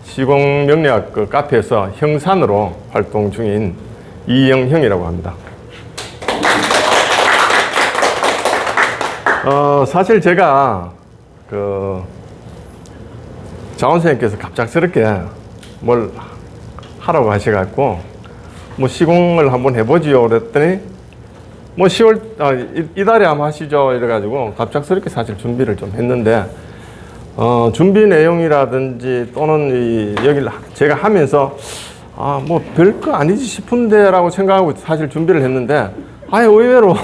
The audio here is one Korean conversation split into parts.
시공명리학 그 카페에서 형산으로 활동 중인 이영형이라고 합니다. 사실 제가 자원선생님께서 갑작스럽게 뭘 하라고 하셔갖고 뭐 시공을 한번 해보지요 그랬더니 뭐 10월 이달에 한번 하시죠 이래가지고 갑작스럽게 사실 준비를 좀 했는데 준비 내용이라든지 또는 여기를 제가 하면서 뭐 별거 아니지 싶은데라고 생각하고 사실 준비를 했는데 의외로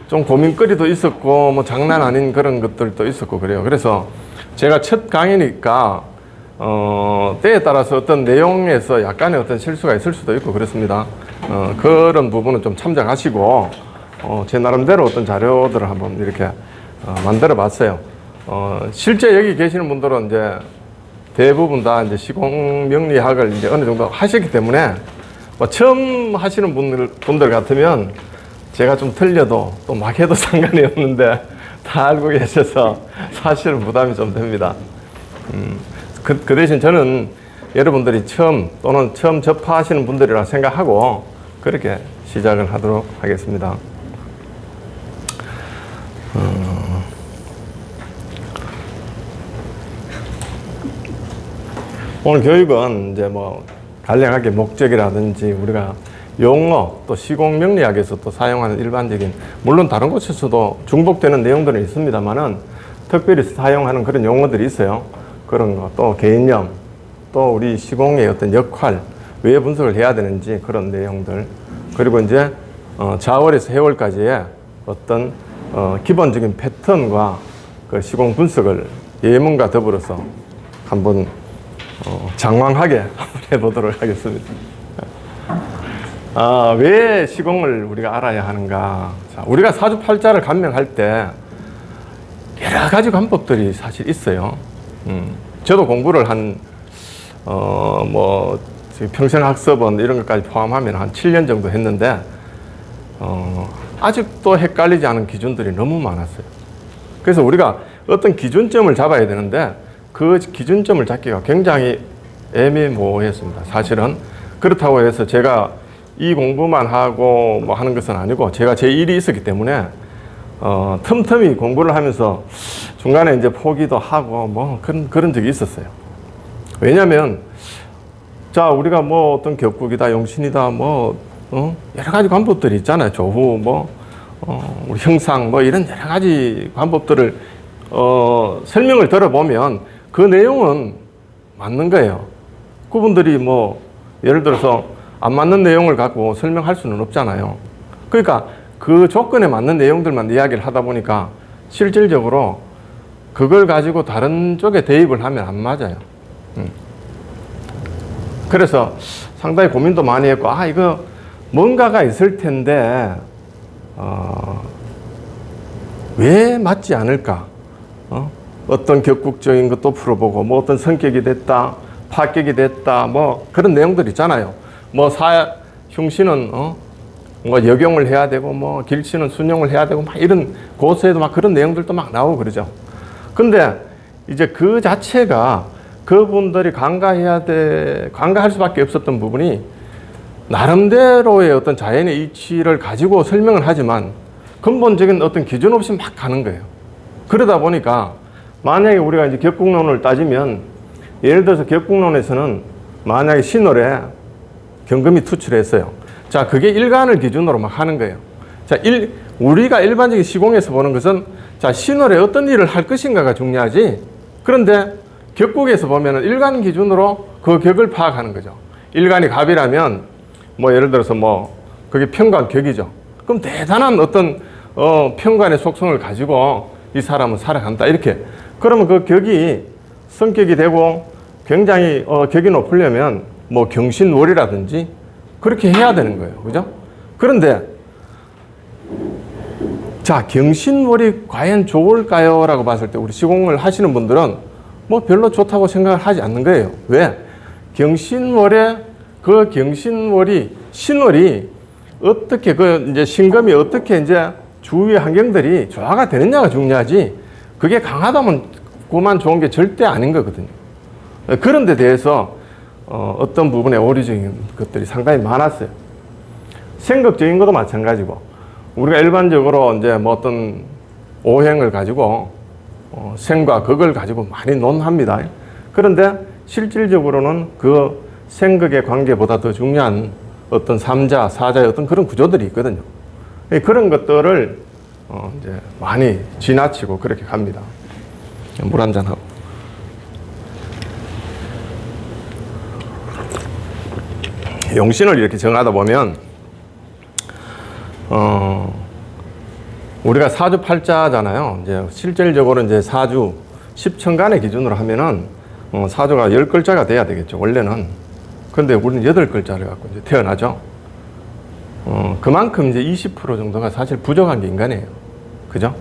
좀 고민거리도 있었고 뭐 장난 아닌 그런 것들도 있었고 그래요. 그래서 제가 첫 강의니까 때에 따라서 어떤 내용에서 약간의 어떤 실수가 있을 수도 있고 그렇습니다. 그런 부분은 좀 참작하시고 제 나름대로 어떤 자료들을 한번 이렇게 만들어 봤어요. 실제 여기 계시는 분들은 이제 대부분 다 이제 시공명리학을 이제 어느 정도 하셨기 때문에 뭐 처음 하시는 분들 같으면 제가 좀 틀려도 또 막 해도 상관이 없는데 다 알고 계셔서 사실은 부담이 좀 됩니다. 그 대신 저는 여러분들이 처음 또는 처음 접하시는 분들이라 생각하고 그렇게 시작을 하도록 하겠습니다. 오늘 교육은 이제 뭐 간략하게 목적이라든지 우리가 용어 또 시공명리학에서 또 사용하는 일반적인 물론 다른 곳에서도 중복되는 내용들은 있습니다만은 특별히 사용하는 그런 용어들이 있어요. 그런 거 또 개념 또 우리 시공의 어떤 역할 왜 분석을 해야 되는지 그런 내용들 그리고 이제 자월에서 해월까지의 어떤 기본적인 패턴과 그 시공 분석을 예문과 더불어서 한번 장황하게 한번 해보도록 하겠습니다. 왜 시공을 우리가 알아야 하는가? 자, 우리가 사주팔자를 감명할 때 여러 가지 방법들이 사실 있어요. 저도 공부를 평생학습원 이런 것까지 포함하면 한 7년 정도 했는데, 아직도 헷갈리지 않은 기준들이 너무 많았어요. 그래서 우리가 어떤 기준점을 잡아야 되는데, 그 기준점을 잡기가 굉장히 애매모호했습니다. 사실은. 그렇다고 해서 제가 이 공부만 하고 뭐 하는 것은 아니고, 제가 제 일이 있었기 때문에, 틈틈이 공부를 하면서 중간에 이제 포기도 하고 뭐 그런 적이 있었어요. 왜냐면, 자, 우리가 뭐 어떤 격국이다, 용신이다, 여러 가지 관법들이 있잖아요. 조후, 우리 형상, 이런 여러 가지 관법들을, 설명을 들어보면 그 내용은 맞는 거예요. 그분들이 예를 들어서 안 맞는 내용을 갖고 설명할 수는 없잖아요. 그러니까 그 조건에 맞는 내용들만 이야기를 하다 보니까 실질적으로 그걸 가지고 다른 쪽에 대입을 하면 안 맞아요. 그래서 상당히 고민도 많이 했고, 이거 뭔가가 있을 텐데, 왜 맞지 않을까? 어떤 격국적인 것도 풀어보고, 어떤 성격이 됐다, 파격이 됐다, 그런 내용들 있잖아요. 흉신은, 역용을 해야 되고, 길씨는 순용을 해야 되고, 이런 고서에도 그런 내용들도 나오고 그러죠. 근데 이제 그 자체가 그분들이 간과할 수밖에 없었던 부분이 나름대로의 어떤 자연의 이치를 가지고 설명을 하지만 근본적인 어떤 기준 없이 막 가는 거예요. 그러다 보니까 만약에 우리가 이제 격국론을 따지면 예를 들어서 격국론에서는 만약에 신월에 경금이 투출했어요. 자, 그게 일간을 기준으로 막 하는 거예요. 자, 우리가 일반적인 시공에서 보는 것은 자, 신월에 어떤 일을 할 것인가가 중요하지. 그런데 격국에서 보면은 일간 기준으로 그 격을 파악하는 거죠. 일간이 갑이라면 예를 들어서 그게 편관 격이죠. 그럼 대단한 어떤 편관의 속성을 가지고 이 사람은 살아간다 이렇게. 그러면 그 격이 성격이 되고 굉장히 격이 높으려면 경신월이라든지 그렇게 해야 되는 거예요. 그죠? 그런데 자, 경신월이 과연 좋을까요? 라고 봤을 때 우리 시공을 하시는 분들은 별로 좋다고 생각을 하지 않는 거예요. 왜? 경신월에 그 경신월이 신월이 어떻게 이제 신금이 어떻게 이제 주위의 환경들이 조화가 되느냐가 중요하지. 그게 강하다면 그만 좋은 게 절대 아닌 거거든요. 그런 데 대해서 어떤 부분에 오류적인 것들이 상당히 많았어요. 생각적인 것도 마찬가지고, 우리가 일반적으로 이제 뭐 어떤 오행을 가지고 생과 극을 가지고 많이 논합니다. 그런데 실질적으로는 그 생극의 관계보다 더 중요한 어떤 삼자, 사자의 어떤 그런 구조들이 있거든요. 그런 것들을 이제 많이 지나치고 그렇게 갑니다. 물 한잔 하고. 용신을 이렇게 정하다 보면 우리가 사주팔자잖아요. 이제 실질적으로 이제 사주 10천간의 기준으로 하면은 사주가 10글자가 돼야 되겠죠, 원래는. 근데 우리는 8글자를 갖고 이제 태어나죠. 그만큼 이제 20% 정도가 사실 부족한 게 인간이에요. 그죠?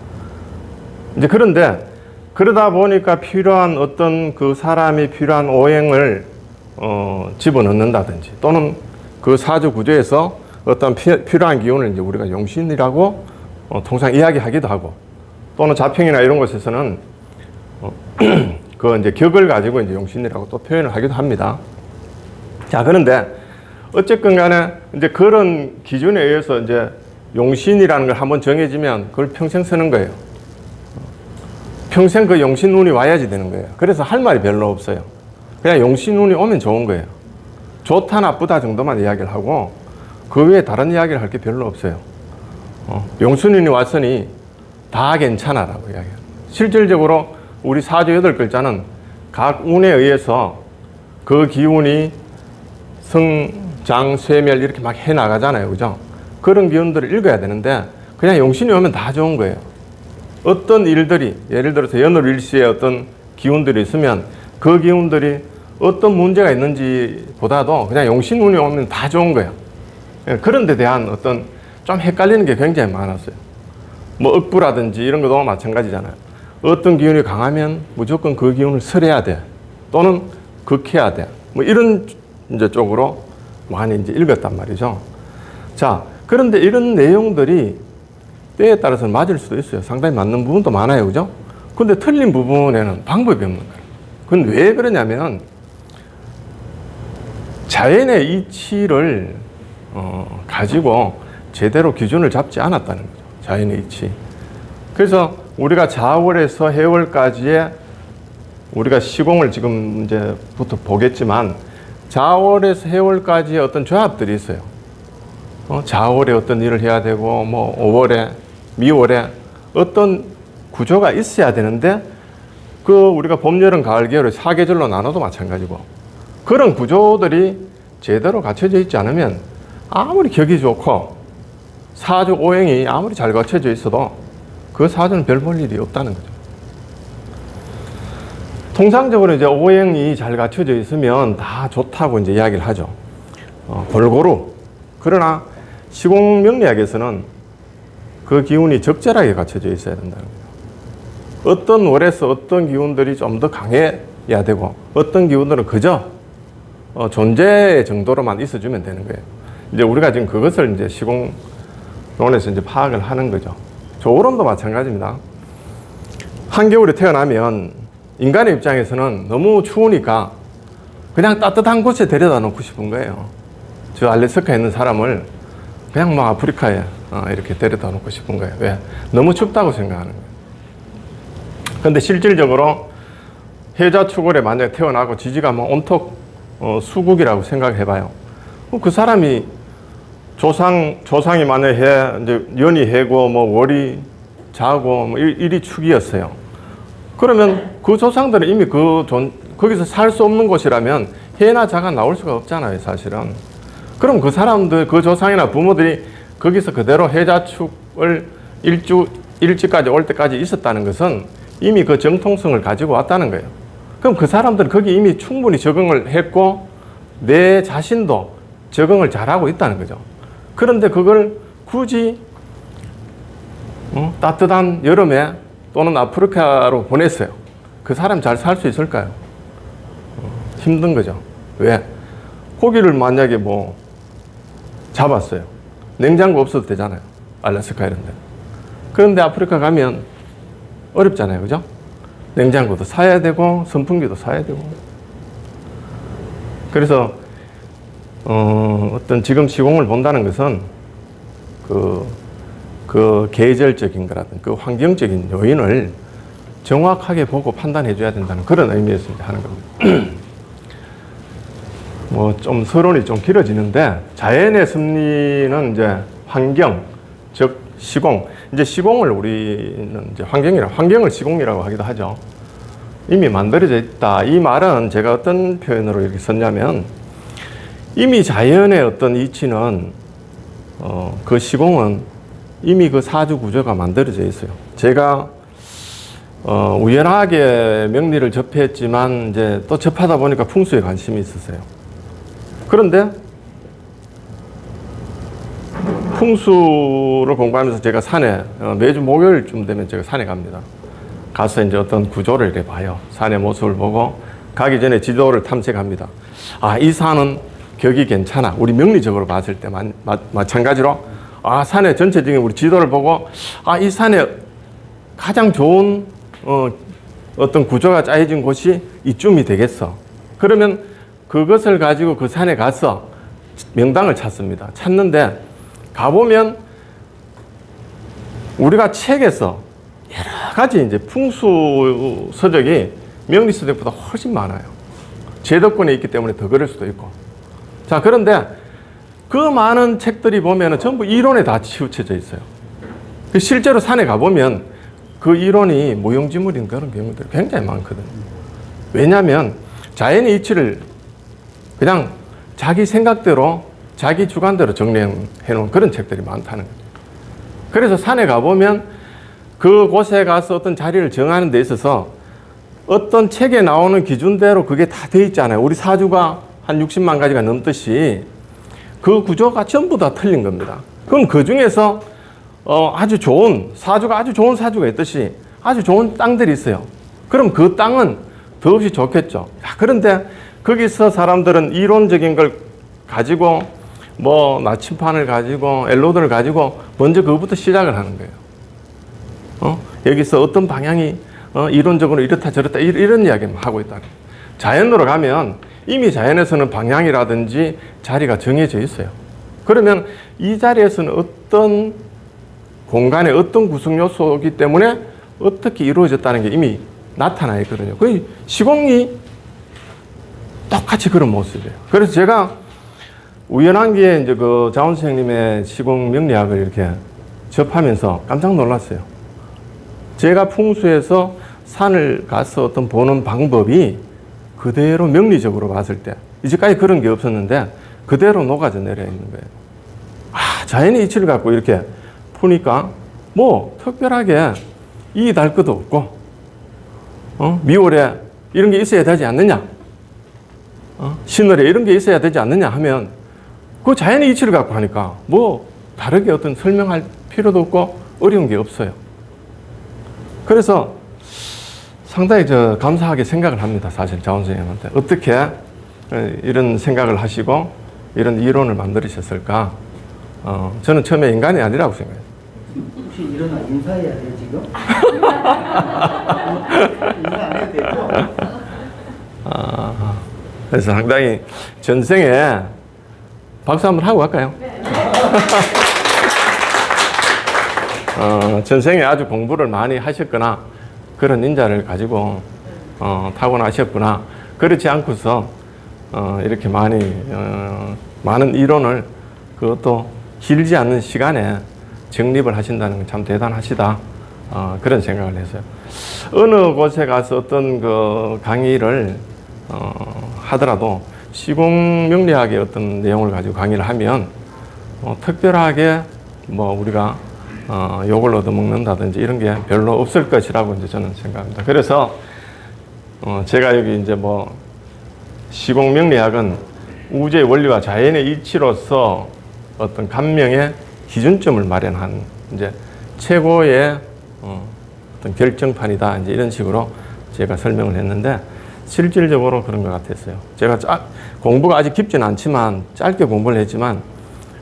이제 그런데 그러다 보니까 필요한 어떤 그 사람이 필요한 오행을 집어넣는다든지, 또는 그 사주 구조에서 어떤 필요한 기운을 이제 우리가 용신이라고 통상 이야기하기도 하고, 또는 자평이나 이런 곳에서는 그 이제 격을 가지고 이제 용신이라고 또 표현을 하기도 합니다. 자, 그런데 어쨌건 간에 이제 그런 기준에 의해서 이제 용신이라는 걸 한번 정해지면 그걸 평생 쓰는 거예요. 평생 그 용신 운이 와야지 되는 거예요. 그래서 할 말이 별로 없어요. 그냥 용신 운이 오면 좋은 거예요. 좋다 나쁘다 정도만 이야기를 하고 그 외에 다른 이야기를 할 게 별로 없어요. 용신 운이 왔으니 다 괜찮아라고 이야기해요. 실질적으로 우리 사주 8글자는 각 운에 의해서 그 기운이 성, 장, 쇠멸 이렇게 막 해나가잖아요. 그죠? 그런 기운들을 읽어야 되는데 그냥 용신이 오면 다 좋은 거예요. 어떤 일들이, 예를 들어서 연월일시에 어떤 기운들이 있으면 그 기운들이 어떤 문제가 있는지 보다도 그냥 용신운이 오면 다 좋은 거예요. 그런 데 대한 어떤 좀 헷갈리는 게 굉장히 많았어요. 뭐 억부라든지 이런 것도 마찬가지잖아요. 어떤 기운이 강하면 무조건 그 기운을 설해야 돼. 또는 극해야 돼. 뭐 이런 이제 쪽으로 많이 이제 읽었단 말이죠. 자, 그런데 이런 내용들이 때에 따라서는 맞을 수도 있어요. 상당히 맞는 부분도 많아요. 그죠? 근데 틀린 부분에는 방법이 없는 거예요. 그건 왜 그러냐면 자연의 이치를 가지고 제대로 기준을 잡지 않았다는 거죠. 자연의 이치. 그래서 우리가 자월에서 해월까지의 우리가 시공을 지금 이제부터 보겠지만 자월에서 해월까지의 어떤 조합들이 있어요. 자월에 어떤 일을 해야 되고 뭐 5월에 미월에 어떤 구조가 있어야 되는데 그 우리가 봄, 여름, 가을, 겨울을 4계절로 나눠도 마찬가지고 그런 구조들이 제대로 갖춰져 있지 않으면 아무리 격이 좋고 사주 오행이 아무리 잘 갖춰져 있어도 그 사주는 별 볼 일이 없다는 거죠. 통상적으로 이제 오행이 잘 갖춰져 있으면 다 좋다고 이제 이야기를 하죠. 골고루. 그러나 시공명리학에서는 그 기운이 적절하게 갖춰져 있어야 된다는 거예요. 어떤 월에서 어떤 기운들이 좀 더 강해야 되고 어떤 기운들은 그저 존재 정도로만 있어주면 되는 거예요. 이제 우리가 지금 그것을 이제 시공론에서 이제 파악을 하는 거죠. 조오론도 마찬가지입니다. 한겨울에 태어나면 인간의 입장에서는 너무 추우니까 그냥 따뜻한 곳에 데려다 놓고 싶은 거예요. 저 알래스카에 있는 사람을 그냥 뭐 아프리카에 이렇게 데려다 놓고 싶은 거예요. 왜? 너무 춥다고 생각하는 거예요. 근데 실질적으로 해자축월에 만약에 태어나고 지지가 뭐 온통 수국이라고 생각해봐요. 그 사람이 조상이 만약에 이제 연이 해고 뭐 월이 자고 뭐 일이 축이었어요. 그러면 그 조상들은 이미 거기서 살 수 없는 곳이라면 해나 자가 나올 수가 없잖아요, 사실은. 그럼 그 사람들, 그 조상이나 부모들이 거기서 그대로 해자축을 일지까지 올 때까지 있었다는 것은 이미 그 정통성을 가지고 왔다는 거예요. 그럼 그 사람들은 거기 이미 충분히 적응을 했고 내 자신도 적응을 잘하고 있다는 거죠. 그런데 그걸 굳이 따뜻한 여름에 또는 아프리카로 보냈어요. 그 사람 잘 살 수 있을까요? 힘든 거죠. 왜? 고기를 만약에 뭐 잡았어요. 냉장고 없어도 되잖아요. 알래스카 이런 데. 그런데 아프리카 가면 어렵잖아요. 그죠? 냉장고도 사야 되고 선풍기도 사야 되고 그래서 어떤 지금 시공을 본다는 것은 그 계절적인 거라든 그 환경적인 요인을 정확하게 보고 판단해 줘야 된다는 그런 의미에서 이제 하는 겁니다. 뭐 좀 서론이 좀 길어지는데, 자연의 섭리는 이제 환경, 즉 시공. 이제 시공을 우리는 이제 환경을 시공이라고 하기도 하죠. 이미 만들어져 있다. 이 말은 제가 어떤 표현으로 이렇게 썼냐면, 이미 자연의 어떤 이치는 그 시공은 이미 그 사주 구조가 만들어져 있어요. 제가 우연하게 명리를 접했지만 이제 또 접하다 보니까 풍수에 관심이 있었어요. 그런데 풍수를 공부하면서 제가 산에 매주 목요일쯤 되면 제가 산에 갑니다. 가서 이제 어떤 구조를 이렇게 봐요. 산의 모습을 보고 가기 전에 지도를 탐색합니다. 아, 이 산은 격이 괜찮아. 우리 명리적으로 봤을 때 마찬가지로 산의 전체적인 우리 지도를 보고 이 산에 가장 좋은 어떤 구조가 짜여진 곳이 이쯤이 되겠어. 그러면 그것을 가지고 그 산에 가서 명당을 찾습니다. 찾는데 가보면 우리가 책에서 여러 가지 이제 풍수 서적이 명리 서적보다 훨씬 많아요. 제도권에 있기 때문에 더 그럴 수도 있고. 자, 그런데 그 많은 책들이 보면 전부 이론에 다 치우쳐져 있어요. 실제로 산에 가보면 그 이론이 무용지물인 그런 경우들이 굉장히 많거든요. 왜냐하면 자연의 이치를 그냥 자기 생각대로, 자기 주관대로 정리해 놓은 그런 책들이 많다는 거죠. 그래서 산에 가보면 그곳에 가서 어떤 자리를 정하는 데 있어서 어떤 책에 나오는 기준대로 그게 다 돼 있잖아요. 우리 사주가 한 60만 가지가 넘듯이 그 구조가 전부 다 틀린 겁니다. 그럼 그 중에서 아주 좋은 사주가 있듯이 아주 좋은 땅들이 있어요. 그럼 그 땅은 더없이 좋겠죠. 그런데 거기서 사람들은 이론적인 걸 가지고 뭐 나침판을 가지고 엘로드를 가지고 먼저 그것부터 시작을 하는 거예요. 여기서 어떤 방향이 이론적으로 이렇다 저렇다 이런 이야기만 하고 있다는 거예요. 자연으로 가면 이미 자연에서는 방향이라든지 자리가 정해져 있어요. 그러면 이 자리에서는 어떤 공간의 어떤 구성 요소이기 때문에 어떻게 이루어졌다는 게 이미 나타나 있거든요. 그 시공이 똑같이 그런 모습이에요. 그래서 제가 우연한 기회에 이제 그 자원 선생님의 시공 명리학을 이렇게 접하면서 깜짝 놀랐어요. 제가 풍수에서 산을 가서 어떤 보는 방법이 그대로 명리적으로 봤을 때, 이제까지 그런 게 없었는데 그대로 녹아져 내려 있는 거예요. 자연의 이치를 갖고 이렇게 푸니까 뭐 특별하게 이익 날 것도 없고, 미월에 이런 게 있어야 되지 않느냐, 신월에 이런 게 있어야 되지 않느냐 하면 그 자연의 이치를 갖고 하니까 뭐 다르게 어떤 설명할 필요도 없고 어려운 게 없어요. 그래서 상당히 감사하게 생각을 합니다. 사실 자원 선생님한테 어떻게 이런 생각을 하시고 이런 이론을 만들으셨을까. 저는 처음에 인간이 아니라고 생각해요. 혹시 일어나 인사해야 돼요 지금? 인사 안 해도 되죠? 그래서 상당히 전생에 박수 한번 하고 갈까요? 네. 전생에 아주 공부를 많이 하셨거나 그런 인자를 가지고 타고나셨구나. 그렇지 않고서 이렇게 많은 이론을 그것도 길지 않은 시간에 정립을 하신다는 건 참 대단하시다. 그런 생각을 했어요. 어느 곳에 가서 어떤 그 강의를 하더라도 시공 명리학의 어떤 내용을 가지고 강의를 하면 특별하게 뭐 우리가 욕을 얻어먹는다든지 이런 게 별로 없을 것이라고 이제 저는 생각합니다. 그래서 제가 여기 이제 뭐 시공 명리학은 우주의 원리와 자연의 이치로서 어떤 감명의 기준점을 마련한 이제 최고의 어떤 결정판이다. 이제 이런 식으로 제가 설명을 했는데 실질적으로 그런 것 같았어요. 제가 공부가 아직 깊지는 않지만 짧게 공부를 했지만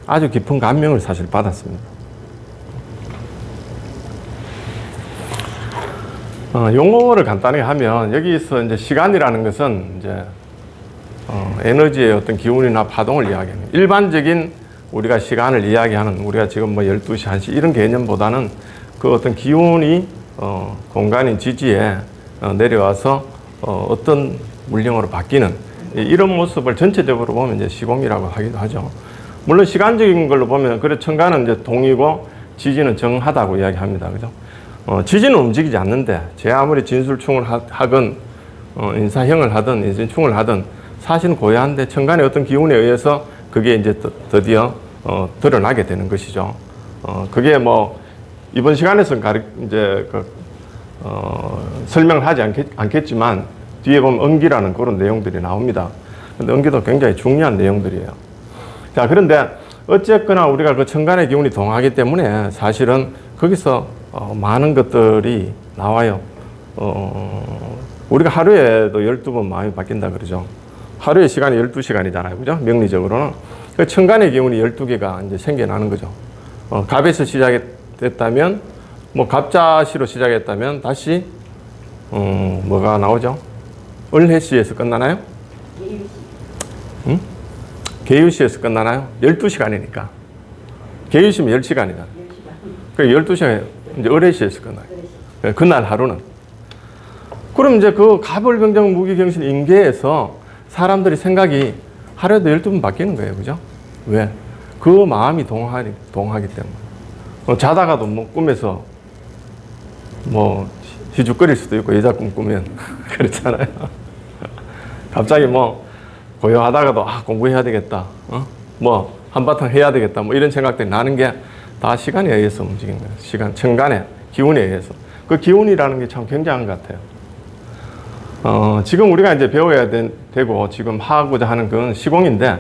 아주 깊은 감명을 사실 받았습니다. 용어를 간단하게 하면 여기서 이제 시간이라는 것은 이제 에너지의 어떤 기운이나 파동을 이야기하는 거예요. 일반적인 우리가 시간을 이야기하는 우리가 지금 뭐 12시, 1시 이런 개념보다는 그 어떤 기운이 공간인 지지에 내려와서 어떤 물령으로 바뀌는 이런 모습을 전체적으로 보면 이제 시공이라고 하기도 하죠. 물론 시간적인 걸로 보면 그래 천간은 이제 동이고 지지는 정하다고 이야기합니다. 그죠? 지지는 움직이지 않는데 제 아무리 진술충을 하건 인사형을 하든 인신충을 하든 사실은 고야한데 천간의 어떤 기운에 의해서 그게 이제 드디어 드러나게 되는 것이죠. 그게 뭐 이번 시간에서는 이제 설명을 하지 않겠지만 뒤에 보면 음기라는 그런 내용들이 나옵니다. 근데 음기도 굉장히 중요한 내용들이에요. 자, 그런데 어쨌거나 우리가 그 천간의 기운이 동하기 때문에 사실은 거기서 많은 것들이 나와요. 우리가 하루에도 12번 마음이 바뀐다 그러죠. 하루의 시간이 12시간이잖아요. 그죠? 명리적으로는. 그 천간의 기운이 12개가 이제 생겨나는 거죠. 갑에서 시작됐다면, 뭐 갑자시로 시작했다면 다시, 뭐가 나오죠? 을해시에서 끝나나요? 응? 개유시에서 끝나나요? 12시간이니까. 개유시면 10시간이다. 그 12시간, 이제 을해시에서 끝나요. 그날 하루는. 그럼 이제 그 갑을병정 무기경신 임계에서 사람들이 생각이 하루에도 12번 바뀌는 거예요. 그죠? 왜? 그 마음이 동하기 때문에. 자다가도 뭐 꿈에서 뭐 희죽거릴 수도 있고 여자 꿈 꾸면 그렇잖아요. 갑자기 뭐 고요하다가도 공부해야 되겠다. 뭐 한바탕 해야 되겠다. 뭐 이런 생각들이 나는 게 다 시간에 의해서 움직이는 거예요. 시간, 천간의 기운에 의해서. 그 기운이라는 게 참 굉장한 것 같아요. 지금 우리가 이제 배워야 되고 지금 하고자 하는 건 시공인데,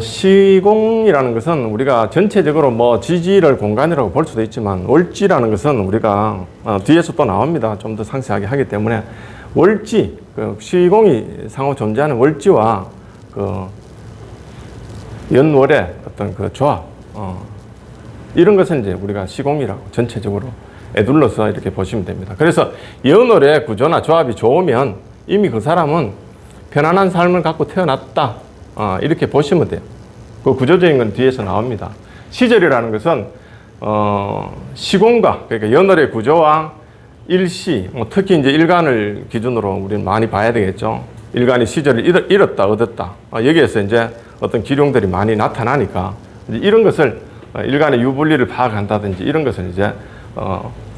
시공이라는 것은 우리가 전체적으로 뭐 지지를 공간이라고 볼 수도 있지만 월지라는 것은 우리가 뒤에서 또 나옵니다. 좀 더 상세하게 하기 때문에 월지, 그 시공이 상호 존재하는 월지와 그 연월의 어떤 그 조합, 이런 것은 이제 우리가 시공이라고 전체적으로 에둘러서 이렇게 보시면 됩니다. 그래서 연월의 구조나 조합이 좋으면 이미 그 사람은 편안한 삶을 갖고 태어났다. 이렇게 보시면 돼요. 그 구조적인 건 뒤에서 나옵니다. 시절이라는 것은, 시공과, 그러니까 연월의 구조와 일시, 특히 이제 일간을 기준으로 우리는 많이 봐야 되겠죠. 일간이 시절을 잃었다, 얻었다. 여기에서 이제 어떤 기룡들이 많이 나타나니까 이제 이런 것을 일간의 유불리를 파악한다든지 이런 것을 이제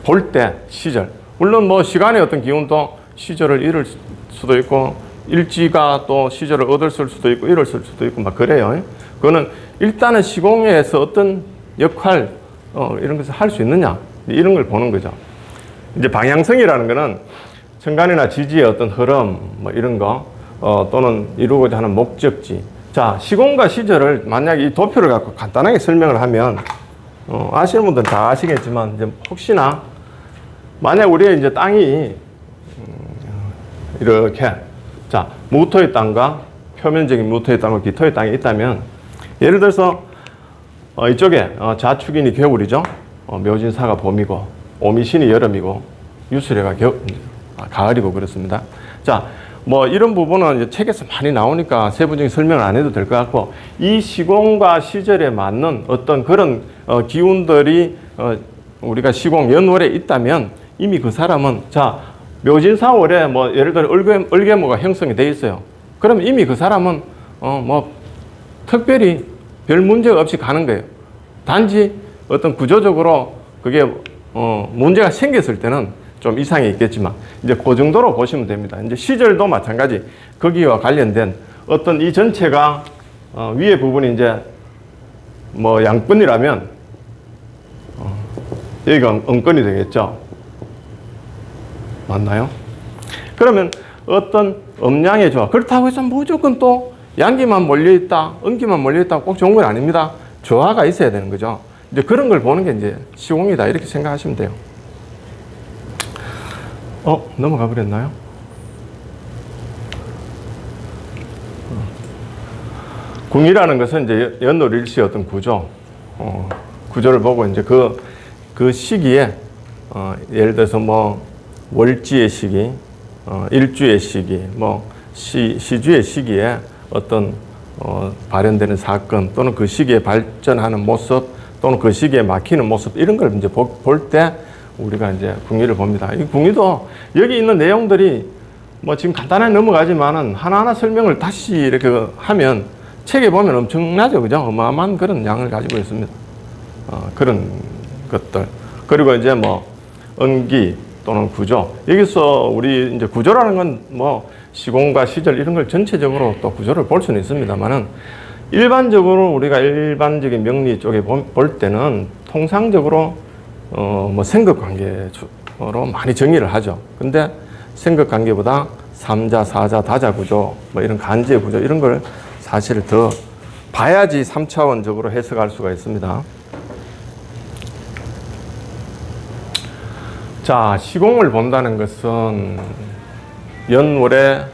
볼 때 시절. 물론 뭐 시간의 어떤 기운도 시절을 잃을 수도 있고 일지가 또 시절을 얻을 수도 있고 잃었을 수도 있고 막 그래요. 그거는 일단은 시공에서 어떤 역할 이런 것을 할 수 있느냐 이런 걸 보는 거죠. 이제 방향성이라는 거는 천간이나 지지의 어떤 흐름 뭐 이런 거 또는 이루고자 하는 목적지. 자, 시공과 시절을 만약에 이 도표를 갖고 간단하게 설명을 하면 아시는 분들은 다 아시겠지만 이제 혹시나 만약 우리의 이제 땅이 이렇게 자, 무토의 땅과 표면적인 무토의 땅과 기토의 땅이 있다면 예를 들어서 이쪽에 자축인이 겨울이죠. 묘진사가 봄이고 오미신이 여름이고 유수래가 가을이고 그렇습니다. 자, 뭐 이런 부분은 이제 책에서 많이 나오니까 세부적인 설명을 안 해도 될 것 같고 이 시공과 시절에 맞는 어떤 그런 기운들이 우리가 시공 연월에 있다면 이미 그 사람은 자 묘진사월에 뭐 예를 들어 을개모가 형성이 돼 있어요. 그럼 이미 그 사람은 뭐 특별히 별 문제가 없이 가는 거예요. 단지 어떤 구조적으로 그게 문제가 생겼을 때는 좀 이상이 있겠지만 이제 그 정도로 보시면 됩니다. 이제 시절도 마찬가지 거기와 관련된 어떤 이 전체가 위에 부분이 이제 뭐 양권이라면 여기가 음권이 되겠죠. 맞나요? 그러면 어떤 음양의 조합 그렇다고 해서 무조건 또 양기만 몰려있다 음기만 몰려있다 꼭 좋은 건 아닙니다. 조화가 있어야 되는 거죠. 이제 그런 걸 보는 게 이제 시공이다 이렇게 생각하시면 돼요. 넘어가 버렸나요? 궁이라는 것은 이제 연월일시의 어떤 구조, 구조를 보고 이제 그 시기에, 예를 들어서 뭐, 월지의 시기, 일주의 시기, 뭐, 시주의 시기에 어떤 발현되는 사건 또는 그 시기에 발전하는 모습 또는 그 시기에 막히는 모습 이런 걸 이제 볼 때 우리가 이제 궁리를 봅니다. 이 궁리도 여기 있는 내용들이 뭐 지금 간단하게 넘어가지만은 하나하나 설명을 다시 이렇게 하면 책에 보면 엄청나죠, 그죠? 어마어마한 그런 양을 가지고 있습니다. 그런 것들. 그리고 이제 뭐 언기 또는 구조. 여기서 우리 이제 구조라는 건 뭐 시공과 시절 이런 걸 전체적으로 또 구조를 볼 수는 있습니다만은 일반적으로 우리가 일반적인 명리 쪽에 볼 때는 통상적으로 뭐 생각관계로 많이 정의를 하죠. 근데 생각관계보다 삼자, 사자, 다자 구조, 뭐 이런 간제 구조 이런 걸 사실 더 봐야지 3차원적으로 해석할 수가 있습니다. 자, 시공을 본다는 것은 연월의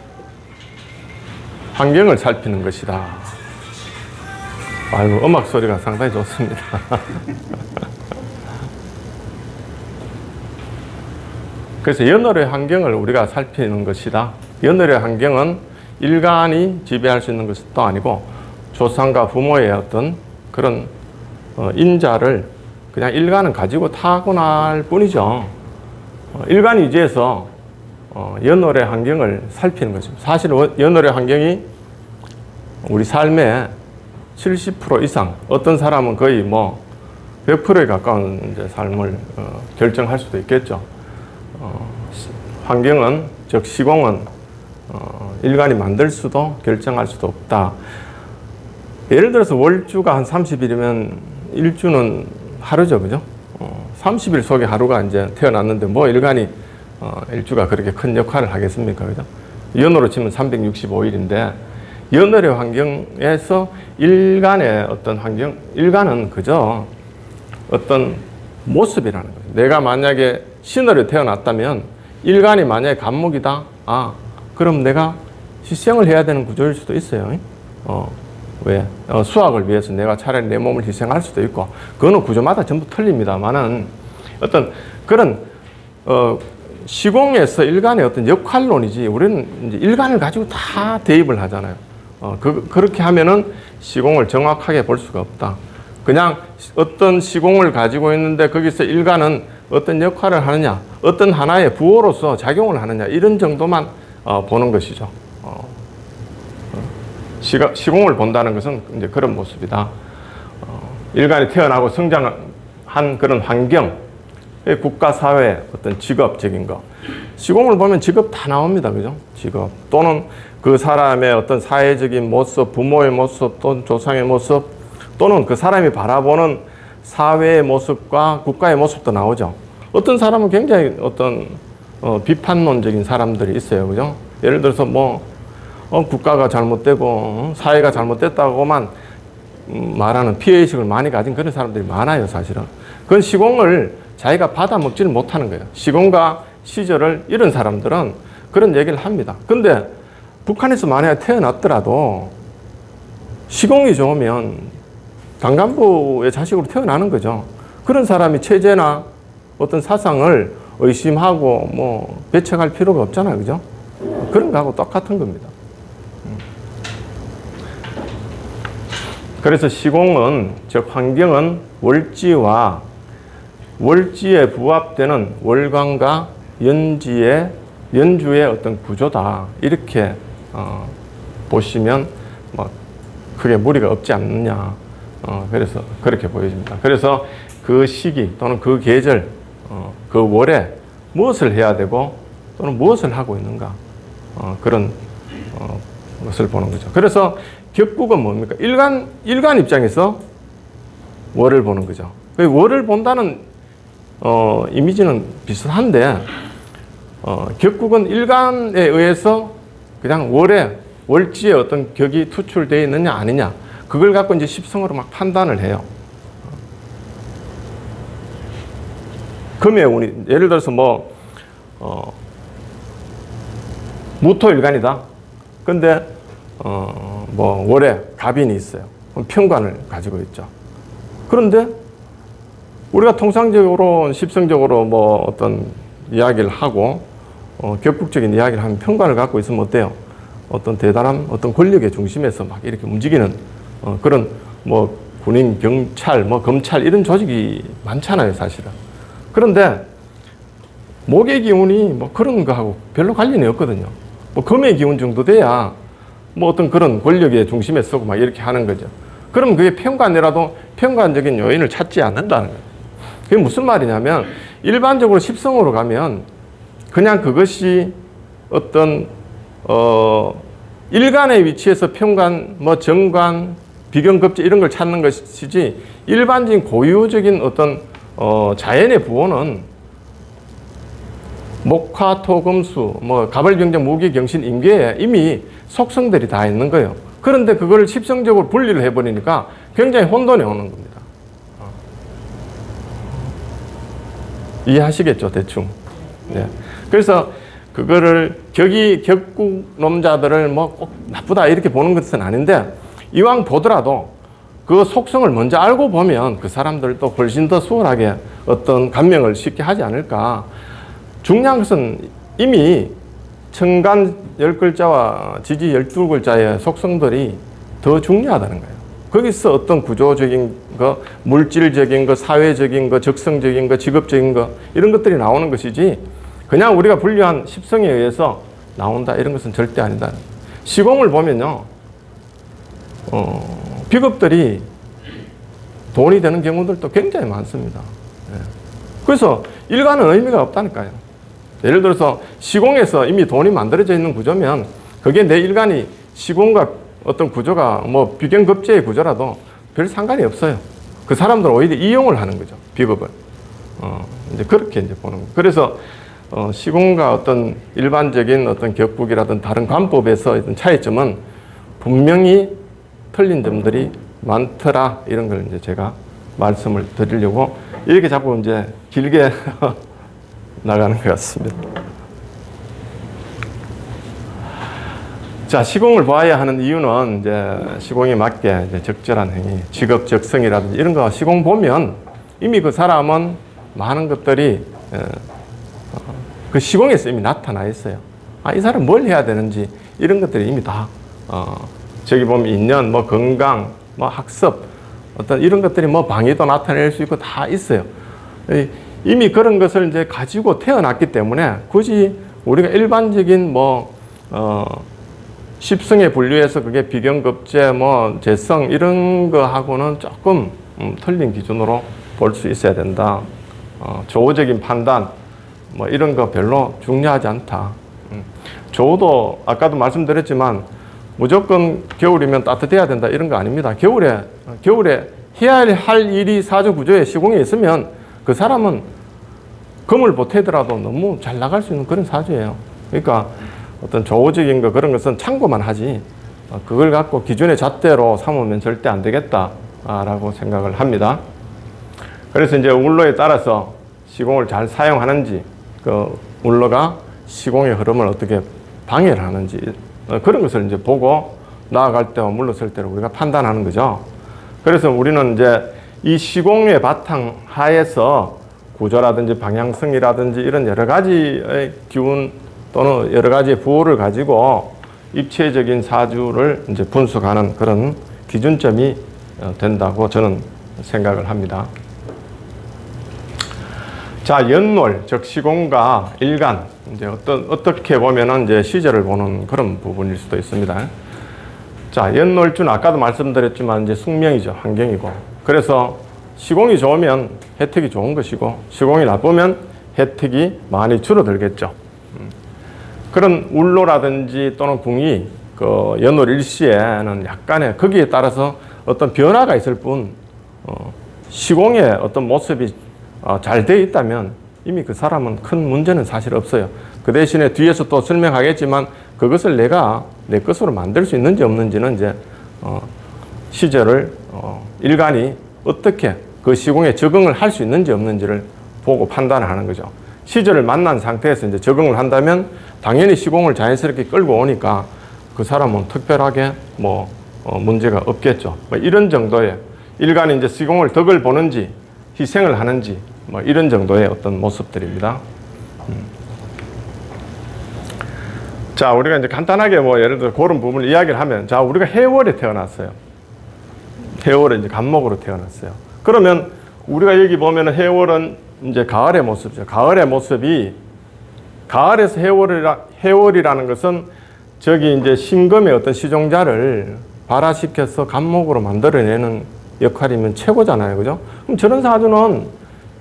환경을 살피는 것이다. 아이고, 음악 소리가 상당히 좋습니다. 그래서 연월의 환경을 우리가 살피는 것이다. 연월의 환경은 일간이 지배할 수 있는 것도 아니고 조상과 부모의 어떤 그런 인자를 그냥 일간은 가지고 타고날 뿐이죠. 일간 위주에서 연월의 환경을 살피는 것입니다. 사실 연월의 환경이 우리 삶의 70% 이상, 어떤 사람은 거의 뭐 100%에 가까운 이제 삶을 결정할 수도 있겠죠. 환경은, 즉 시공은 일간이 만들 수도 결정할 수도 없다. 예를 들어서 월주가 한 30일이면 일주는 하루죠, 그죠? 30일 속에 하루가 이제 태어났는데 뭐 일간이 일주가 그렇게 큰 역할을 하겠습니까, 그죠? 연으로 치면 365일인데 연월의 환경에서 일간의 어떤 환경, 일간은 그저 어떤 모습이라는 거죠. 내가 만약에 신월에 태어났다면 일간이 만약에 간목이다. 그럼 내가 희생을 해야 되는 구조일 수도 있어요. 왜? 수학을 위해서 내가 차라리 내 몸을 희생할 수도 있고, 그거는 구조마다 전부 틀립니다만은 어떤 그런, 시공에서 일간의 어떤 역할론이지, 우리는 이제 일간을 가지고 다 대입을 하잖아요. 그렇게 하면은 시공을 정확하게 볼 수가 없다. 그냥 어떤 시공을 가지고 있는데 거기서 일간은 어떤 역할을 하느냐, 어떤 하나의 부호로서 작용을 하느냐, 이런 정도만 보는 것이죠. 시공을 본다는 것은 이제 그런 모습이다. 일간이 태어나고 성장한 그런 환경, 국가, 사회, 어떤 직업적인 거. 시공을 보면 직업 다 나옵니다. 그죠? 직업. 또는 그 사람의 어떤 사회적인 모습, 부모의 모습, 또는 조상의 모습, 또는 그 사람이 바라보는 사회의 모습과 국가의 모습도 나오죠. 어떤 사람은 굉장히 어떤 비판론적인 사람들이 있어요. 그죠? 예를 들어서 뭐, 국가가 잘못되고 사회가 잘못됐다고만 말하는 피해의식을 많이 가진 그런 사람들이 많아요, 사실은. 그건 시공을 자기가 받아 먹지를 못하는 거예요. 시공과 시절을 잃은 사람들은 그런 얘기를 합니다. 근데 북한에서 만약에 태어났더라도 시공이 좋으면 강간부의 자식으로 태어나는 거죠. 그런 사람이 체제나 어떤 사상을 의심하고 뭐 배척할 필요가 없잖아요. 그죠? 그런 거하고 똑같은 겁니다. 그래서 시공은, 즉 환경은 월지와 월지에 부합되는 월광과 연주의 어떤 구조다. 이렇게 보시면 뭐 크게 무리가 없지 않느냐. 그래서 그렇게 보여집니다. 그래서 그 시기 또는 그 계절, 그 월에 무엇을 해야 되고 또는 무엇을 하고 있는가, 그런 것을 보는 거죠. 그래서 격국은 뭡니까? 일간 입장에서 월을 보는 거죠. 월을 본다는 이미지는 비슷한데, 격국은 일간에 의해서 그냥 월지에 어떤 격이 투출되어 있느냐 아니냐, 그걸 갖고 이제 십성으로 막 판단을 해요. 금의 운이, 예를 들어서 뭐 무토일간이다. 근데 뭐 월에 갑인이 있어요. 그럼 편관을 가지고 있죠. 그런데 우리가 통상적으로 십성적으로 뭐 어떤 이야기를 하고 격국적인 이야기를 하면 편관을 갖고 있으면 어때요? 어떤 대단한 어떤 권력의 중심에서 막 이렇게 움직이는 그런 뭐 군인, 경찰, 뭐 검찰 이런 조직이 많잖아요, 사실은. 그런데 목의 기운이 뭐 그런 거하고 별로 관련이 없거든요. 뭐 금의 기운 정도 돼야 뭐 어떤 그런 권력의 중심에 서고 막 이렇게 하는 거죠. 그럼 그게 평관이라도 평관적인 요인을 찾지 않는다는 거예요. 그게 무슨 말이냐면 일반적으로 십성으로 가면 그냥 그것이 어떤 일간의 위치에서 평관, 뭐 정관, 비견급제 이런 걸 찾는 것이지 일반적인 고유적인 어떤 자연의 부호는 목화, 토, 금수, 뭐 가벌병정, 무기, 경신, 임계에 이미 속성들이 다 있는 거예요. 그런데 그걸 십성적으로 분리를 해버리니까 굉장히 혼돈이 오는 겁니다. 이해하시겠죠, 대충. 네. 그래서 그거를 격국놈자들을 뭐 꼭 나쁘다 이렇게 보는 것은 아닌데 이왕 보더라도 그 속성을 먼저 알고 보면 그 사람들도 훨씬 더 수월하게 어떤 감명을 쉽게 하지 않을까. 중요한 것은 이미 천간 10글자와 지지 12글자의 속성들이 더 중요하다는 거예요. 거기서 어떤 구조적인 거, 물질적인 거, 사회적인 거, 적성적인 거, 직업적인 거 이런 것들이 나오는 것이지 그냥 우리가 분류한 십성에 의해서 나온다 이런 것은 절대 아니다. 시공을 보면요. 비겁들이 돈이 되는 경우들도 굉장히 많습니다. 예. 그래서 일간은 의미가 없다니까요. 예를 들어서 시공에서 이미 돈이 만들어져 있는 구조면 그게 내 일간이 시공과 어떤 구조가 뭐 비견급제의 구조라도 별 상관이 없어요. 그 사람들은 오히려 이용을 하는 거죠. 비겁을. 이제 그렇게 이제 보는 거예요. 그래서 시공과 어떤 일반적인 어떤 격국이라든 다른 관법에서 어떤 차이점은 분명히 틀린 점들이 많더라. 이런 걸 이제 제가 말씀을 드리려고 이렇게 자꾸 이제 길게 나가는 것 같습니다. 자, 시공을 봐야 하는 이유는 이제 시공에 맞게 이제 적절한 행위, 직업 적성이라든지 이런 거 시공 보면 이미 그 사람은 많은 것들이 그 시공에서 이미 나타나 있어요. 아, 이 사람 뭘 해야 되는지 이런 것들이 이미 다 저기 보면 인연, 뭐 건강, 뭐 학습 어떤 이런 것들이 뭐 방위도 나타낼 수 있고 다 있어요. 이미 그런 것을 이제 가지고 태어났기 때문에 굳이 우리가 일반적인 뭐 십성에 분류해서 그게 비견급제, 뭐 재성 이런 거하고는 조금 틀린 기준으로 볼 수 있어야 된다. 조호적인 판단 뭐 이런 거 별로 중요하지 않다. 조호도 아까도 말씀드렸지만 무조건 겨울이면 따뜻해야 된다 이런 거 아닙니다. 겨울에 해야 할 일이 사주 구조에 시공에 있으면 그 사람은 금을 보태더라도 너무 잘 나갈 수 있는 그런 사주예요. 그러니까 어떤 조호적인 거 그런 것은 참고만 하지 그걸 갖고 기준의 잣대로 삼으면 절대 안 되겠다라고 생각을 합니다. 그래서 이제 울로에 따라서 시공을 잘 사용하는지 그 울로가 시공의 흐름을 어떻게 방해를 하는지 그런 것을 이제 보고 나아갈 때와 물러설 때를 우리가 판단하는 거죠. 그래서 우리는 이제 이 시공의 바탕 하에서 구조라든지 방향성이라든지 이런 여러 가지의 기운 또는 여러 가지의 부호를 가지고 입체적인 사주를 이제 분석하는 그런 기준점이 된다고 저는 생각을 합니다. 자, 연월, 즉 시공과 일간, 이제 어떻게 보면은 이제 시절을 보는 그런 부분일 수도 있습니다. 자, 연월주는 아까도 말씀드렸지만 이제 숙명이죠. 환경이고. 그래서 시공이 좋으면 혜택이 좋은 것이고 시공이 나쁘면 혜택이 많이 줄어들겠죠. 그런 울로라든지 또는 궁이 그 연월 일시에는 약간의 거기에 따라서 어떤 변화가 있을 뿐 시공의 어떤 모습이 잘 되어 있다면 이미 그 사람은 큰 문제는 사실 없어요. 그 대신에 뒤에서 또 설명하겠지만 그것을 내가 내 것으로 만들 수 있는지 없는지는 이제 시절을 일간이 어떻게 그 시공에 적응을 할 수 있는지 없는지를 보고 판단을 하는 거죠. 시절을 만난 상태에서 이제 적응을 한다면 당연히 시공을 자연스럽게 끌고 오니까 그 사람은 특별하게 뭐 문제가 없겠죠. 뭐 이런 정도의 일간이 이제 시공을 덕을 보는지 희생을 하는지 뭐 이런 정도의 어떤 모습들입니다. 자, 우리가 이제 간단하게 뭐 예를 들어 그런 부분을 이야기를 하면, 자, 우리가 해월에 태어났어요. 해월에 이제 간목으로 태어났어요. 그러면 우리가 여기 보면은 해월은 이제 가을의 모습이죠. 가을의 모습이, 가을에서 해월이라는 것은 저기 이제 신금의 어떤 시종자를 발화시켜서 간목으로 만들어내는 역할이면 최고잖아요. 그죠? 그럼 저런 사주는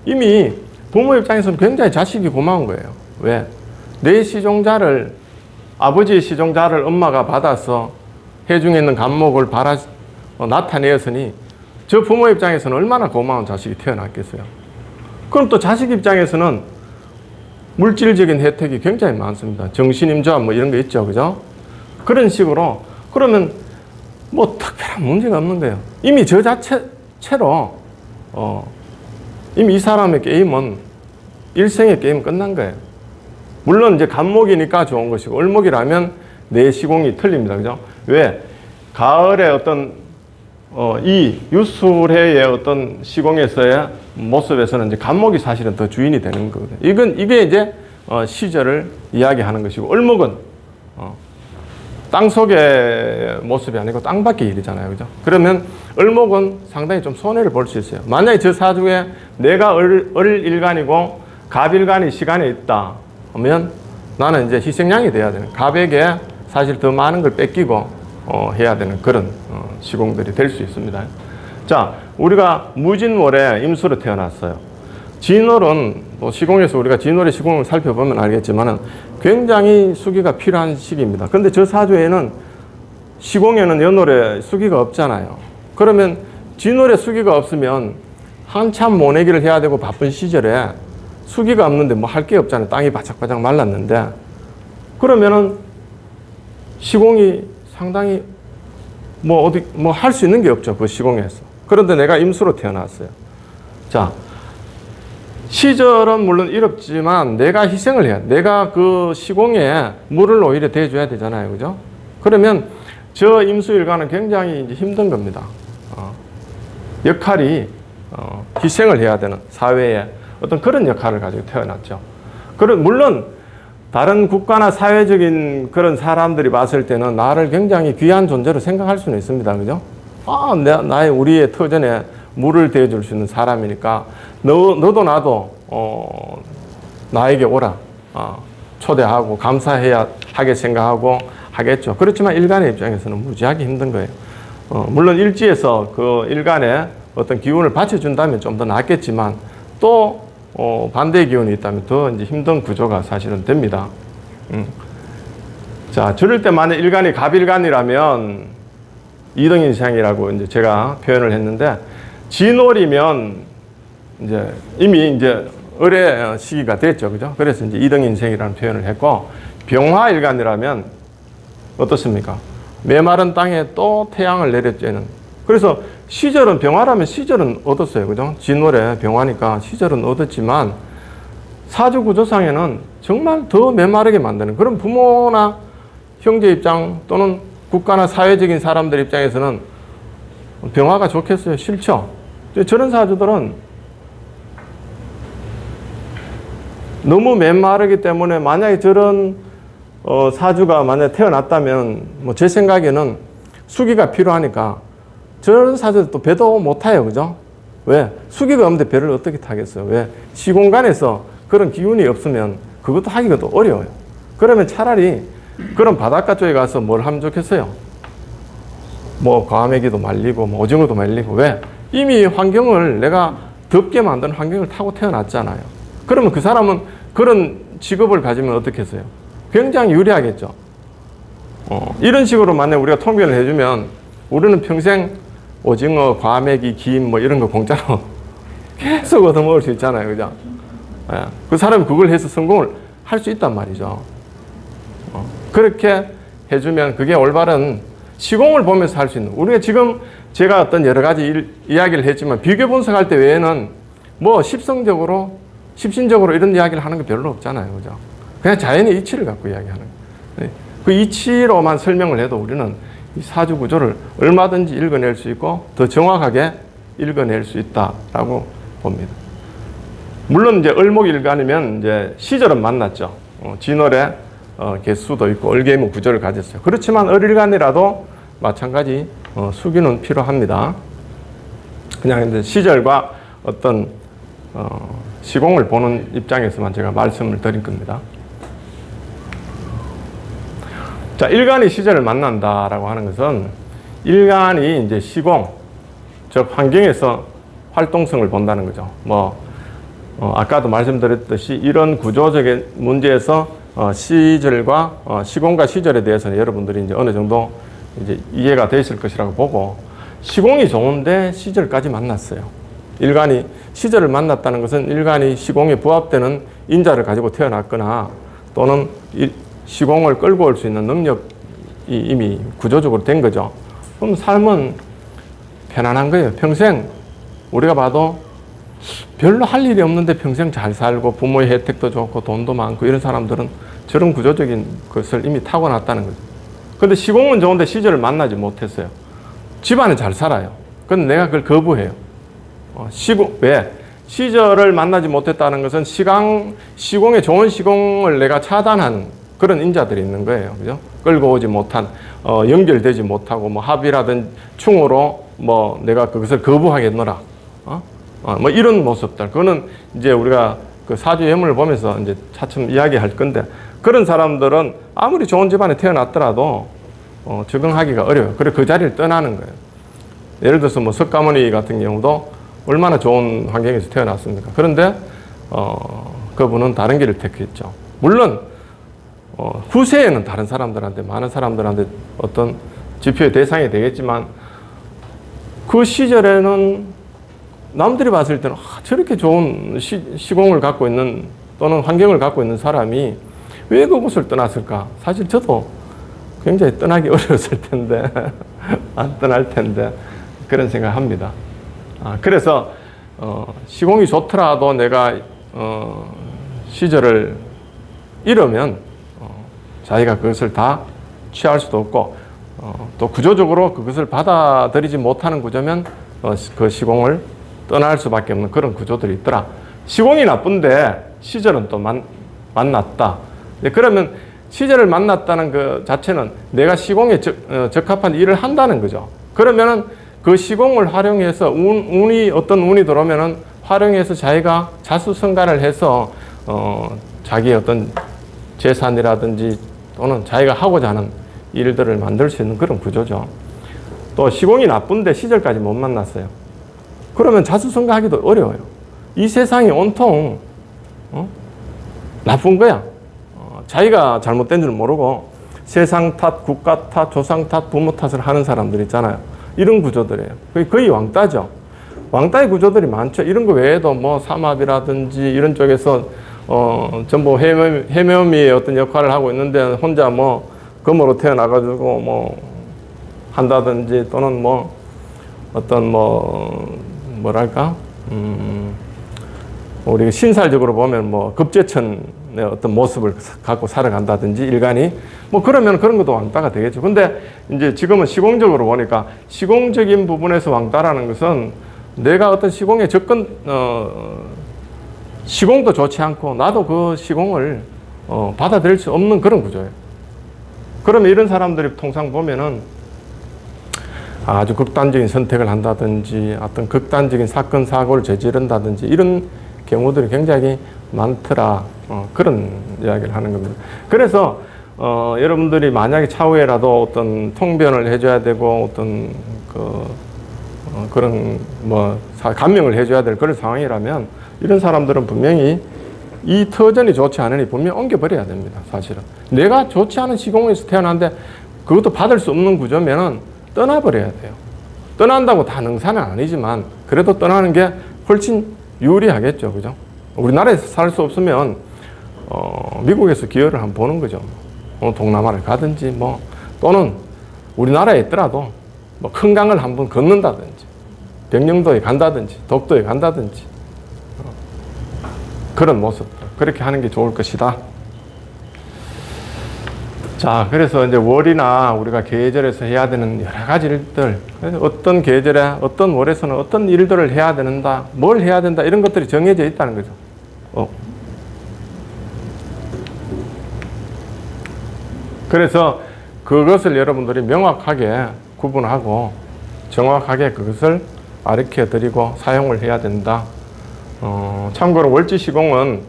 이미 부모 입장에서는 굉장히 자식이 고마운 거예요. 왜? 내 시종자를, 아버지의 시종자를 엄마가 받아서 해중에 있는 간목을 나타내었으니 저 부모 입장에서는 얼마나 고마운 자식이 태어났겠어요. 그럼 또 자식 입장에서는 물질적인 혜택이 굉장히 많습니다. 정신임조합 뭐 이런 거 있죠. 그죠? 그런 식으로, 그러면 뭐 특별한 문제가 없는 거예요. 이미 저 자체로, 이미 이 사람의 게임은, 일생의 게임은 끝난 거예요. 물론 이제 간목이니까 좋은 것이고, 을목이라면 내 시공이 틀립니다. 그죠? 왜? 가을에 어떤, 이 유술해의 어떤 시공에서의 모습에서는 이제 간목이 사실은 더 주인이 되는 거거든요. 이게 이제, 시절을 이야기하는 것이고, 을목은, 땅 속의 모습이 아니고 땅 밖의 일이잖아요. 그죠? 그러면 을목은 상당히 좀 손해를 볼 수 있어요. 만약에 저 사주에 내가 을일간이고 갑일간이 시간에 있다 하면 나는 이제 희생양이 돼야 되는, 갑에게 사실 더 많은 걸 뺏기고 해야 되는 그런 시공들이 될 수 있습니다. 자, 우리가 무진월에 임수로 태어났어요. 진월은 뭐 시공에서 우리가 진월의 시공을 살펴보면 알겠지만은 굉장히 수기가 필요한 시기입니다. 근데 저 사주에는 시공에는 연월에 수기가 없잖아요. 그러면 진월에 수기가 없으면 한참 모내기를 해야 되고 바쁜 시절에 수기가 없는데 뭐 할 게 없잖아요. 땅이 바짝바짝 말랐는데. 그러면은 시공이 상당히 뭐 어디 뭐 할 수 있는 게 없죠. 그 시공에서. 그런데 내가 임수로 태어났어요. 자, 시절은 물론 이롭지만 내가 희생을 해야 돼. 내가 그 시공에 물을 오히려 대줘야 되잖아요. 그죠? 그러면 저 임수일간은 굉장히 이제 힘든 겁니다. 역할이 희생을 해야 되는 사회에 어떤 그런 역할을 가지고 태어났죠. 물론 다른 국가나 사회적인 그런 사람들이 봤을 때는 나를 굉장히 귀한 존재로 생각할 수는 있습니다. 그죠? 우리의 터전에 물을 대줄 수 있는 사람이니까 너도 나도 나에게 오라 초대하고 감사해야 하게 생각하고 하겠죠. 그렇지만 일간의 입장에서는 무지하게 힘든 거예요. 물론 일지에서 그 일간에 어떤 기운을 받쳐준다면 좀 더 낫겠지만 또 반대의 기운이 있다면 더 이제 힘든 구조가 사실은 됩니다. 자, 저럴 때 만약 일간이 갑일간이라면 이등인생이라고 이제 제가 표현을 했는데, 진월이면 이제 이미 이제 을의 시기가 됐죠. 그죠? 그래서 이제 이등인생이라는 표현을 했고, 병화일간이라면 어떻습니까? 메마른 땅에 또 태양을 내려쬐는. 그래서 시절은, 병화라면 시절은 얻었어요. 그죠? 진월에 병화니까 시절은 얻었지만 사주 구조상에는 정말 더 메마르게 만드는 그런 부모나 형제 입장 또는 국가나 사회적인 사람들 입장에서는 병화가 좋겠어요? 싫죠? 저런 사주들은 너무 메마르기 때문에 만약에 저런 사주가 만약에 태어났다면 뭐 제 생각에는 수기가 필요하니까 저런 사주들 또 배도 못 타요. 그죠? 왜? 수기가 없는데 배를 어떻게 타겠어요? 왜? 시공간에서 그런 기운이 없으면 그것도 하기가 또 어려워요. 그러면 차라리 그런 바닷가 쪽에 가서 뭘 하면 좋겠어요? 뭐 과메기도 말리고 뭐 오징어도 말리고. 왜? 이미 환경을 내가 덥게 만드는 환경을 타고 태어났잖아요. 그러면 그 사람은 그런 직업을 가지면 어떻겠어요? 굉장히 유리하겠죠. 이런 식으로 만약 우리가 통변을 해주면 우리는 평생 오징어, 과메기, 김 뭐 이런 거 공짜로 계속 얻어먹을 수 있잖아요. 그죠? 예. 그 사람이 그걸 해서 성공을 할 수 있단 말이죠. 그렇게 해주면 그게 올바른 시공을 보면서 할 수 있는. 우리가 지금 제가 어떤 여러 가지 이야기를 했지만 비교 분석할 때 외에는 뭐 십신적으로 이런 이야기를 하는 게 별로 없잖아요. 그죠? 그냥 자연의 이치를 갖고 이야기하는 거예요. 그 이치로만 설명을 해도 우리는 이 사주 구조를 얼마든지 읽어낼 수 있고 더 정확하게 읽어낼 수 있다라고 봅니다. 물론 이제 을목일간이면 이제 시절은 만났죠. 진월에 개수도 있고 얼개무 구조를 가졌어요. 그렇지만 어릴간이라도 마찬가지 수기는 필요합니다. 그냥 이제 시절과 어떤 시공을 보는 입장에서만 제가 말씀을 드린 겁니다. 자, 일간이 시절을 만난다라고 하는 것은 일간이 이제 시공, 즉 환경에서 활동성을 본다는 거죠. 아까도 말씀드렸듯이 이런 구조적인 문제에서 시절과 시공과 시절에 대해서는 여러분들이 이제 어느 정도 이제 이해가 돼 있을 것이라고 보고, 시공이 좋은데 시절까지 만났어요. 일간이 시절을 만났다는 것은 일간이 시공에 부합되는 인자를 가지고 태어났거나 또는 시공을 끌고 올 수 있는 능력이 이미 구조적으로 된 거죠. 그럼 삶은 편안한 거예요. 평생 우리가 봐도 별로 할 일이 없는데 평생 잘 살고 부모의 혜택도 좋고 돈도 많고 이런 사람들은 저런 구조적인 것을 이미 타고났다는 거죠. 근데 시공은 좋은데 시절을 만나지 못했어요. 집안은 잘 살아요. 근데 내가 그걸 거부해요. 왜? 시절을 만나지 못했다는 것은 시공의 좋은 시공을 내가 차단한 그런 인자들이 있는 거예요. 그죠? 끌고 오지 못한, 연결되지 못하고, 합의라든 충으로 내가 그것을 거부하겠노라. 이런 모습들. 그거는 이제 우리가 그 사주 예문을 보면서 이제 차츰 이야기할 건데, 그런 사람들은 아무리 좋은 집안에 태어났더라도, 적응하기가 어려워요. 그래서 그 자리를 떠나는 거예요. 예를 들어서 석가모니 같은 경우도 얼마나 좋은 환경에서 태어났습니까? 그런데, 그분은 다른 길을 택했죠. 물론, 후세에는 다른 사람들한테, 많은 사람들한테 어떤 지표의 대상이 되겠지만, 그 시절에는 남들이 봤을 때는 저렇게 좋은 시공을 갖고 있는 또는 환경을 갖고 있는 사람이 왜 그곳을 떠났을까? 사실 저도 굉장히 떠나기 어려웠을 텐데 안 떠날 텐데 그런 생각을 합니다. 그래서 시공이 좋더라도 내가 시절을 잃으면 자기가 그것을 다 취할 수도 없고 또 구조적으로 그것을 받아들이지 못하는 구조면 그 시공을 떠날 수밖에 없는 그런 구조들이 있더라. 시공이 나쁜데 시절은 또 만났다. 그러면 시절을 만났다는 그 자체는 내가 시공에 적합한 일을 한다는 거죠. 그러면은 그 시공을 활용해서 어떤 운이 들어오면은 활용해서 자기가 자수성가를 해서 자기의 어떤 재산이라든지 또는 자기가 하고자 하는 일들을 만들 수 있는 그런 구조죠. 또 시공이 나쁜데 시절까지 못 만났어요. 그러면 자수성가하기도 어려워요. 이 세상이 온통 나쁜 거야. 자기가 잘못된 줄 모르고 세상 탓, 국가 탓, 조상 탓, 부모 탓을 하는 사람들 있잖아요. 이런 구조들이에요. 거의 왕따죠. 왕따의 구조들이 많죠. 이런 거 외에도 삼합이라든지 이런 쪽에서 전부 해묘미의 어떤 역할을 하고 있는데 혼자 금으로 태어나가지고 한다든지 또는 어떤 뭐랄까 우리 신살적으로 보면 급제천의 어떤 모습을 갖고 살아간다든지 일간이 그러면 그런 것도 왕따가 되겠죠. 근데 이제 지금은 시공적으로 보니까 시공적인 부분에서 왕따라는 것은 내가 어떤 시공에 시공도 좋지 않고 나도 그 시공을 받아들일 수 없는 그런 구조예요. 그러면 이런 사람들이 통상 보면은 아주 극단적인 선택을 한다든지 어떤 극단적인 사건, 사고를 저지른다든지 이런 경우들이 굉장히 많더라. 그런 이야기를 하는 겁니다. 그래서 여러분들이 만약에 차후에라도 어떤 통변을 해줘야 되고 어떤 그런 감명을 해줘야 될 그런 상황이라면 이런 사람들은 분명히 이 터전이 좋지 않으니 분명히 옮겨버려야 됩니다. 사실은 내가 좋지 않은 시공에서 태어났는데 그것도 받을 수 없는 구조면은 떠나버려야 돼요. 떠난다고 다 능사는 아니지만 그래도 떠나는 게 훨씬 유리하겠죠. 그죠? 우리나라에서 살 수 없으면 미국에서 기회를 한번 보는 거죠. 동남아를 가든지 또는 우리나라에 있더라도 큰 강을 한번 건넌다든지 백령도에 간다든지 독도에 간다든지 그런 모습 그렇게 하는 게 좋을 것이다. 자, 그래서 이제 월이나 우리가 계절에서 해야 되는 여러 가지 일들, 어떤 계절에 어떤 월에서는 어떤 일들을 해야 된다, 뭘 해야 된다 이런 것들이 정해져 있다는 거죠. 그래서 그것을 여러분들이 명확하게 구분하고 정확하게 그것을 가르쳐 드리고 사용을 해야 된다. 참고로 월지시공은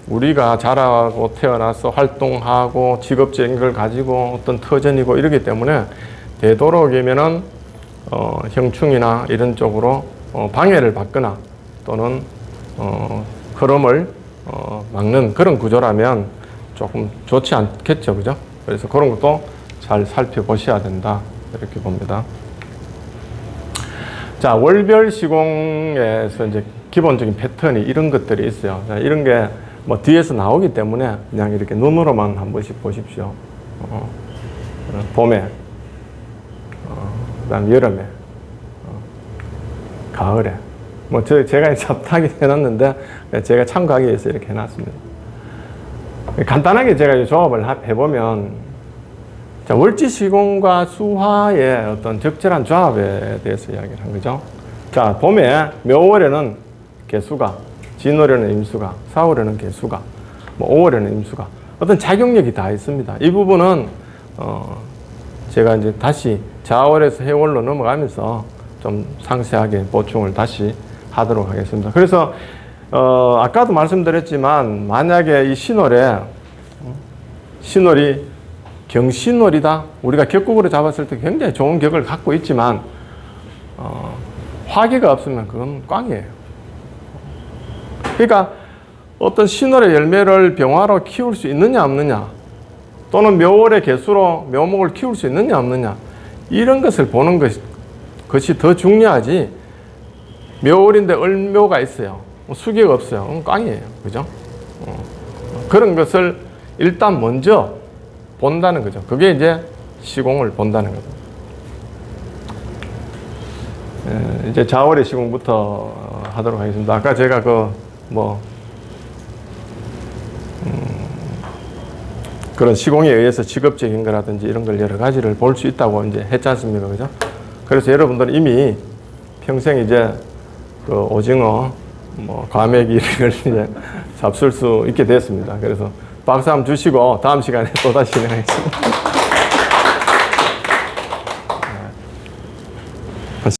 우리가 자라고 태어나서 활동하고 직업적인 걸 가지고 어떤 터전이고 이러기 때문에 되도록이면은 형충이나 이런 쪽으로 방해를 받거나 또는 흐름을 막는 그런 구조라면 조금 좋지 않겠죠, 그죠? 그래서 그런 것도 잘 살펴보셔야 된다 이렇게 봅니다. 자, 월별 시공에서 이제 기본적인 패턴이 이런 것들이 있어요. 자, 이런 게 뭐 뒤에서 나오기 때문에 그냥 이렇게 눈으로만 한 번씩 보십시오. 봄에, 그다음 여름에, 가을에. 뭐 제가 잡다하게 해놨는데 제가 참고하기 위해서 이렇게 해놨습니다. 간단하게 제가 조합을 해보면, 자, 월지시공과 수화의 어떤 적절한 조합에 대해서 이야기를 한 거죠. 자, 봄에 묘월에는 개수가, 진월에는 임수가, 4월에는 개수가, 뭐 5월에는 임수가 어떤 작용력이 다 있습니다. 이 부분은 제가 이제 다시 자월에서 해월로 넘어가면서 좀 상세하게 보충을 다시 하도록 하겠습니다. 그래서 아까도 말씀드렸지만 만약에 이 신월이 경신월이다. 우리가 격국으로 잡았을 때 굉장히 좋은 격을 갖고 있지만 화기가 없으면 그건 꽝이에요. 그러니까 어떤 신월의 열매를 병화로 키울 수 있느냐 없느냐, 또는 묘월의 개수로 묘목을 키울 수 있느냐 없느냐, 이런 것을 보는 것이 더 중요하지. 묘월인데 을묘가 있어요, 수기가 없어요, 꽝이에요, 그죠? 그런 것을 일단 먼저 본다는 거죠. 그게 이제 시공을 본다는 거죠. 이제 자월의 시공부터 하도록 하겠습니다. 아까 제가 그런 시공에 의해서 직업적인 거라든지 이런 걸 여러 가지를 볼 수 있다고 이제 했지 않습니까? 그죠? 그래서 여러분들은 이미 평생 이제 그 오징어, 과메기를 이제 잡술 수 있게 됐습니다. 그래서 박수 한번 주시고 다음 시간에 또 다시 진행하겠습니다.